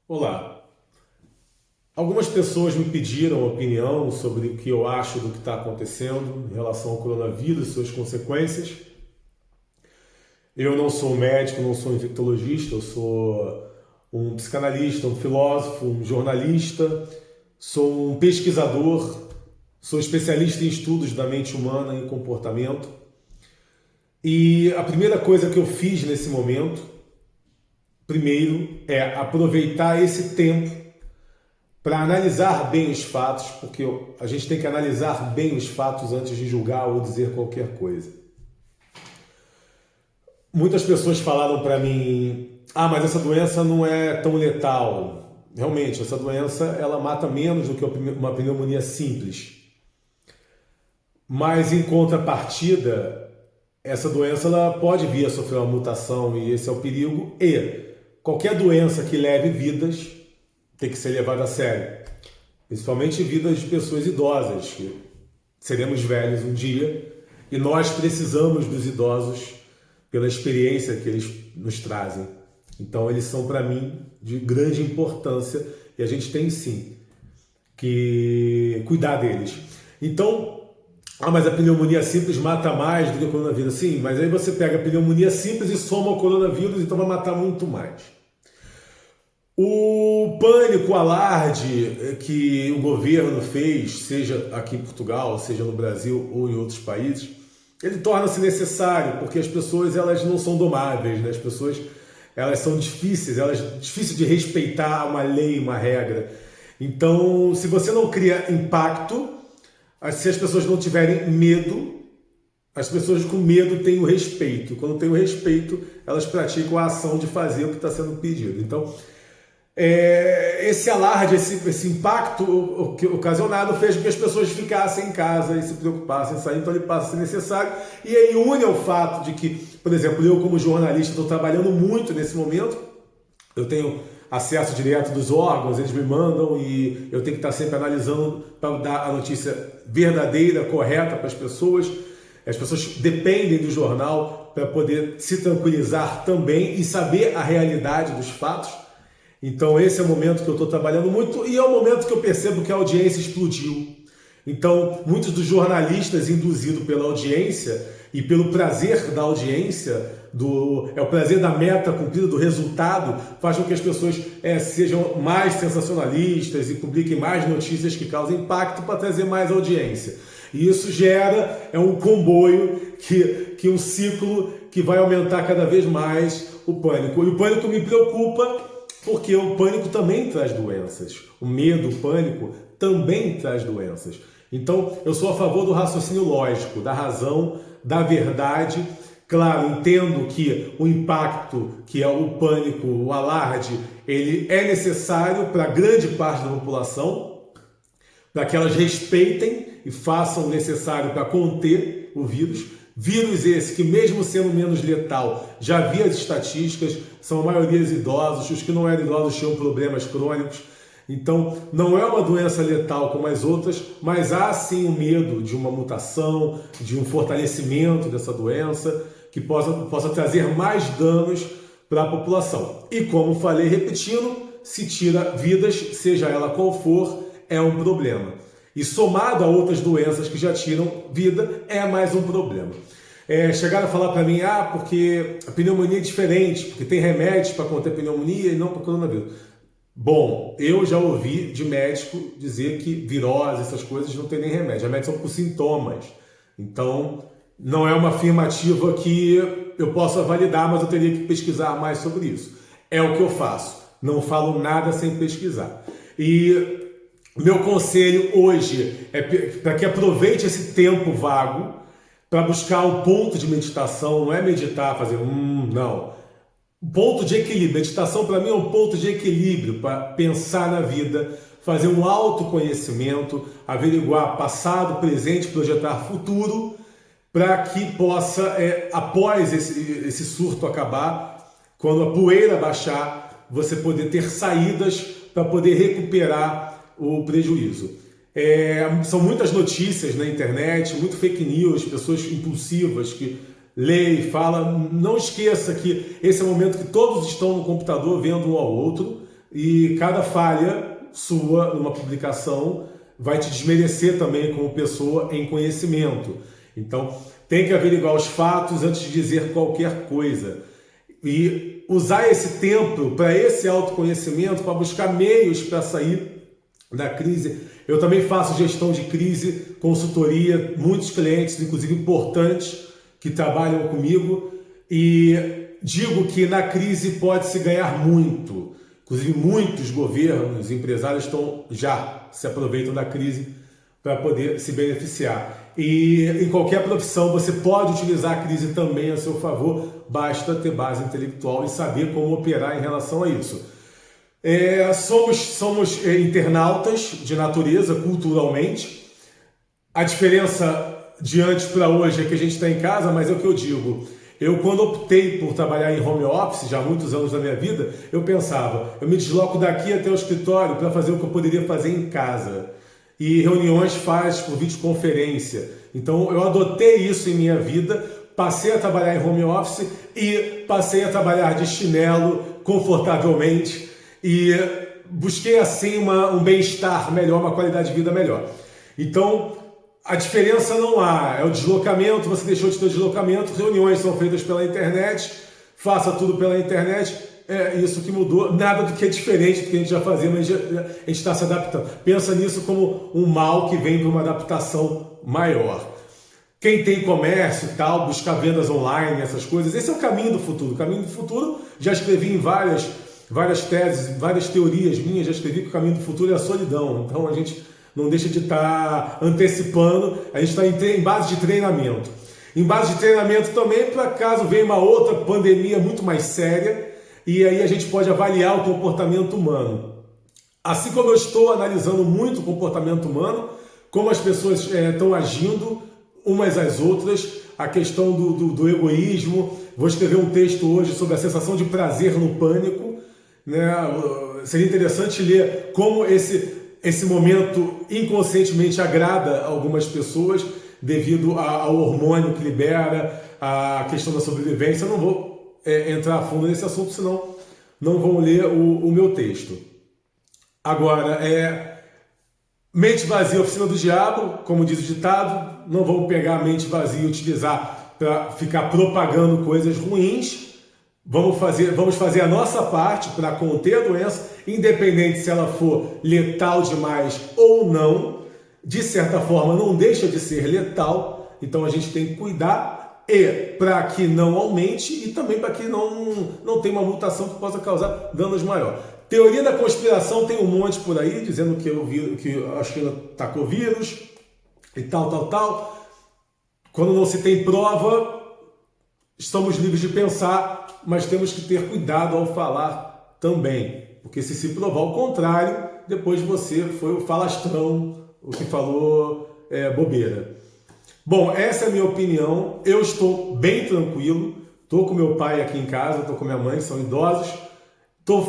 Olá. Algumas pessoas me pediram opinião sobre o que eu acho do que está acontecendo em relação ao coronavírus e suas consequências. Eu não sou médico, não sou infectologista, eu sou um psicanalista, um filósofo, um jornalista, sou um pesquisador, sou especialista em estudos da mente humana e comportamento. E a primeira coisa que eu fiz nesse momento, primeiro, é aproveitar esse tempo para analisar bem os fatos, porque a gente tem que analisar bem os fatos antes de julgar ou dizer qualquer coisa. Muitas pessoas falaram para mim: "Ah, mas essa doença não é tão letal". Realmente, essa doença ela mata menos do que uma pneumonia simples. Mas em contrapartida, essa doença ela pode vir a sofrer uma mutação e esse é o perigo. E qualquer doença que leve vidas tem que ser levada a sério, principalmente vidas de pessoas idosas, que seremos velhos um dia e nós precisamos dos idosos pela experiência que eles nos trazem. Então eles são para mim de grande importância e a gente tem sim que cuidar deles. Então, mas a pneumonia simples mata mais do que o coronavírus. Sim, mas aí você pega a pneumonia simples e soma o coronavírus, então vai matar muito mais. O pânico, o alarde que o governo fez, seja aqui em Portugal, seja no Brasil ou em outros países, ele torna-se necessário, porque as pessoas elas não são domáveis, né? As pessoas elas são difíceis, difícil de respeitar uma lei, uma regra. Então, se você não cria impacto, se as pessoas não tiverem medo, as pessoas com medo têm o respeito. Quando têm o respeito, elas praticam a ação de fazer o que está sendo pedido. Então, esse alarde, esse impacto ocasionado fez com que as pessoas ficassem em casa e se preocupassem em sair, então ele passa a ser necessário. E aí une ao fato de que, por exemplo, eu como jornalista estou trabalhando muito nesse momento, eu tenho acesso direto dos órgãos, eles me mandam e eu tenho que estar sempre analisando para dar a notícia verdadeira, correta para as pessoas. As pessoas dependem do jornal para poder se tranquilizar também e saber a realidade dos fatos. Então esse é o momento que eu estou trabalhando muito e é o momento que eu percebo que a audiência explodiu. Então muitos dos jornalistas, induzidos pela audiência e pelo prazer da audiência, o prazer da meta cumprida, do resultado, faz com que as pessoas sejam mais sensacionalistas e publiquem mais notícias que causem impacto para trazer mais audiência. E isso gera um comboio, que um ciclo que vai aumentar cada vez mais o pânico. E o pânico me preocupa, porque o pânico também traz doenças. O medo, o pânico também traz doenças. Então, eu sou a favor do raciocínio lógico, da razão, da verdade. Claro, entendo que o impacto, que é o pânico, o alarde, ele é necessário para grande parte da população, para que elas respeitem e façam o necessário para conter o vírus. Vírus esse que, mesmo sendo menos letal, já havia as estatísticas, são a maioria idosos, os que não eram idosos tinham problemas crônicos. Então, não é uma doença letal como as outras, mas há sim o medo de uma mutação, de um fortalecimento dessa doença, que possa trazer mais danos para a população. E como falei repetindo, se tira vidas, seja ela qual for, é um problema. E somado a outras doenças que já tiram vida, é mais um problema. Chegaram a falar para mim, porque a pneumonia é diferente, porque tem remédios para conter pneumonia e não para coronavírus. Bom, eu já ouvi de médico dizer que virose, essas coisas não tem nem remédio. Remédios são por sintomas. Então, não é uma afirmativa que eu possa validar, mas eu teria que pesquisar mais sobre isso. É o que eu faço. Não falo nada sem pesquisar. E meu conselho hoje é para que aproveite esse tempo vago para buscar um ponto de meditação. Não é meditar, fazer não. Um ponto de equilíbrio. Meditação para mim é um ponto de equilíbrio para pensar na vida, fazer um autoconhecimento, averiguar passado, presente, projetar futuro, para que possa, após esse surto acabar, quando a poeira baixar, você poder ter saídas para poder recuperar o prejuízo. São muitas notícias na internet, muito fake news, pessoas impulsivas que lê e fala. Não esqueça que esse é o momento que todos estão no computador vendo um ao outro, e cada falha sua numa publicação vai te desmerecer também como pessoa em conhecimento. Então, tem que averiguar os fatos antes de dizer qualquer coisa. E usar esse tempo para esse autoconhecimento, para buscar meios para sair da crise. Eu também faço gestão de crise, consultoria, muitos clientes, inclusive importantes, que trabalham comigo. E digo que na crise pode-se ganhar muito. Inclusive, muitos governos, empresários já se aproveitam da crise para poder se beneficiar. E em qualquer profissão você pode utilizar a crise também a seu favor, basta ter base intelectual e saber como operar em relação a isso. Somos internautas de natureza, culturalmente. A diferença de antes para hoje é que a gente está em casa, mas é o que eu digo. Eu, quando optei por trabalhar em home office, já há muitos anos da minha vida, eu pensava, eu me desloco daqui até o escritório para fazer o que eu poderia fazer em casa. E reuniões faz por videoconferência. Então eu adotei isso em minha vida, passei a trabalhar em home office e passei a trabalhar de chinelo, confortavelmente, e busquei assim um bem-estar melhor, uma qualidade de vida melhor. Então a diferença não há, é o deslocamento, você deixou de ter deslocamento, reuniões são feitas pela internet, faça tudo pela internet, é isso que mudou, nada do que é diferente do que a gente já fazia, mas a gente está se adaptando. Pensa nisso como um mal que vem para uma adaptação maior. Quem tem comércio e tal, buscar vendas online, essas coisas, esse é o caminho do futuro. O caminho do futuro, já escrevi em várias teses, várias teorias minhas, já escrevi que o caminho do futuro é a solidão. Então a gente não deixa de estar antecipando, a gente está em base de treinamento. Em base de treinamento também, para caso venha uma outra pandemia muito mais séria, e aí a gente pode avaliar o comportamento humano. Assim como eu estou analisando muito o comportamento humano, como as pessoas estão agindo umas às outras, a questão do egoísmo. Vou escrever um texto hoje sobre a sensação de prazer no pânico, né? Seria interessante ler como esse momento inconscientemente agrada algumas pessoas devido ao hormônio que libera, a questão da sobrevivência. Eu não vou entrar a fundo nesse assunto, senão não vão ler o meu texto. Agora, mente vazia, oficina do diabo, como diz o ditado, não vamos pegar a mente vazia e utilizar para ficar propagando coisas ruins. Vamos fazer a nossa parte para conter a doença, independente se ela for letal demais ou não. De certa forma, não deixa de ser letal, então a gente tem que cuidar para que não aumente e também para que não tenha uma mutação que possa causar danos maiores. Teoria da conspiração tem um monte por aí, dizendo que a China tacou vírus e tal. Quando não se tem prova, estamos livres de pensar, mas temos que ter cuidado ao falar também. Porque se provar o contrário, depois você foi o falastrão, o que falou bobeira. Bom, essa é a minha opinião. Eu estou bem tranquilo. Estou com meu pai aqui em casa, estou com minha mãe, são idosos.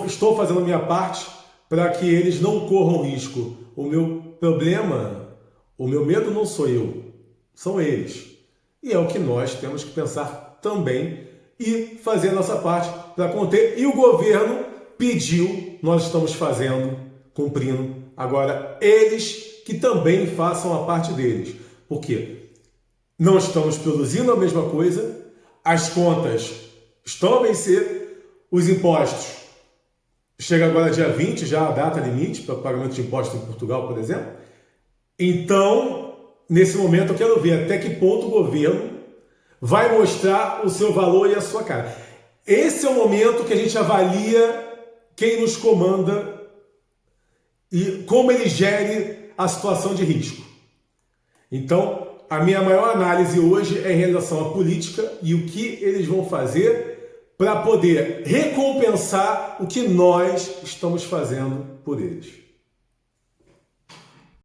Estou fazendo a minha parte para que eles não corram risco. O meu problema, o meu medo não sou eu, são eles. E é o que nós temos que pensar também e fazer a nossa parte para conter. E o governo pediu, nós estamos fazendo, cumprindo. Agora, eles que também façam a parte deles. Por quê? Não estamos produzindo a mesma coisa, as contas estão a vencer, os impostos. Chega agora dia 20, já a data limite para o pagamento de impostos em Portugal, por exemplo. Então, nesse momento, eu quero ver até que ponto o governo vai mostrar o seu valor e a sua cara. Esse é o momento que a gente avalia quem nos comanda e como ele gere a situação de risco. Então, a minha maior análise hoje é em relação à política e o que eles vão fazer para poder recompensar o que nós estamos fazendo por eles.